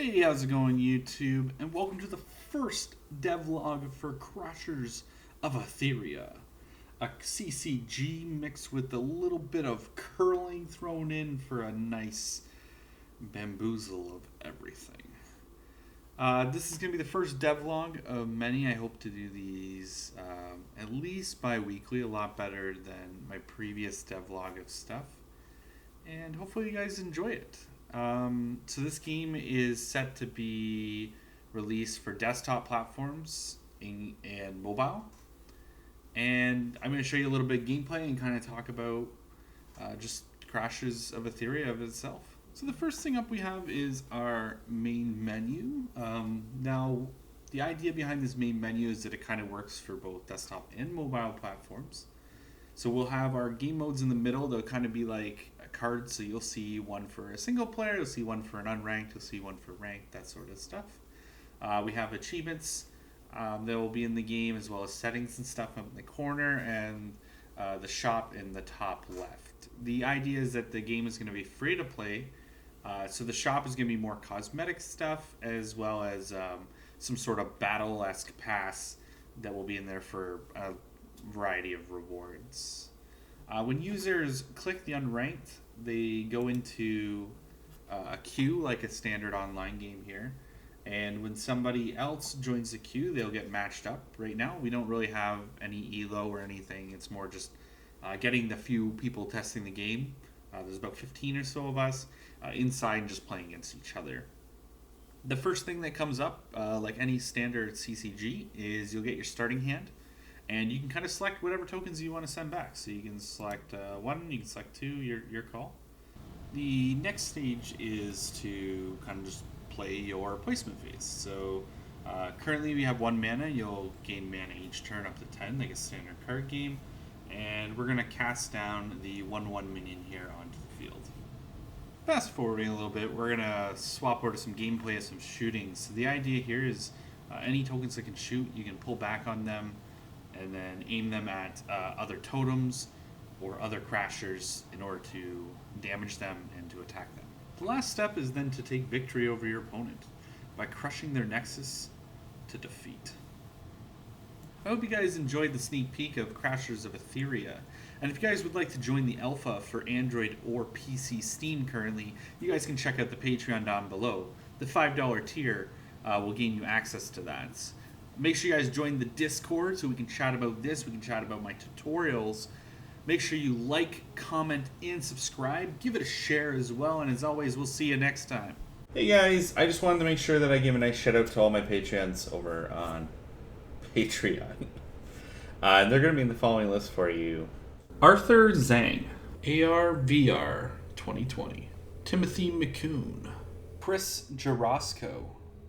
Hey, how's it going, YouTube? And welcome to the first devlog for Crashers of Aetheria. A CCG mixed with a little bit of curling thrown in for a nice bamboozle of everything. This is going to be the first devlog of many. I hope to do these at least bi-weekly, a lot better than my previous devlog of stuff. And hopefully you guys enjoy it. So this game is set to be released for desktop platforms and mobile. And I'm going to show you a little bit of gameplay and kind of talk about just Crashers of Aetheria of itself. So the first thing up we have is our main menu. Now, the idea behind this main menu is that it kind of works for both desktop and mobile platforms. So we'll have our game modes in the middle. They'll kind of be like cards. So you'll see one for a single player, you'll see one for an unranked, you'll see one for ranked, that sort of stuff. We have achievements that will be in the game, as well as settings and stuff up in the corner, and the shop in the top left. The idea is that the game is going to be free to play. So the shop is going to be more cosmetic stuff, as well as some sort of battle-esque pass that will be in there for a variety of rewards. When users click the unranked, they go into a queue like a standard online game here, and when somebody else joins the queue, they'll get matched up. Right now we don't really have any elo or anything. It's more just getting the few people testing the game. There's about 15 or so of us inside and just playing against each other. The first thing that comes up, like any standard CCG, is you'll get your starting hand. And you can kind of select whatever tokens you want to send back. So you can select one, you can select two, your call. The next stage is to kind of just play your placement phase. So currently we have 1 mana. You'll gain mana each turn up to 10, like a standard card game. And we're going to cast down the 1/1 minion here onto the field. Fast forwarding a little bit, we're going to swap over to some gameplay of some shooting. So the idea here is any tokens that can shoot, you can pull back on them and then aim them at other totems or other crashers in order to damage them and to attack them. The last step is then to take victory over your opponent by crushing their nexus to defeat. I hope you guys enjoyed the sneak peek of Crashers of Aetheria. And if you guys would like to join the alpha for Android or PC Steam currently, you guys can check out the Patreon down below. The $5 tier will gain you access to that. Make sure you guys join the Discord so we can chat about this. We can chat about my tutorials. Make sure you like, comment, and subscribe. Give it a share as well. And as always, we'll see you next time. Hey guys, I just wanted to make sure that I give a nice shout out to all my Patreons over on Patreon. And they're going to be in the following list for you. Arthur Zhang, ARVR 2020. Timothy McCoon. Chris Jarosco.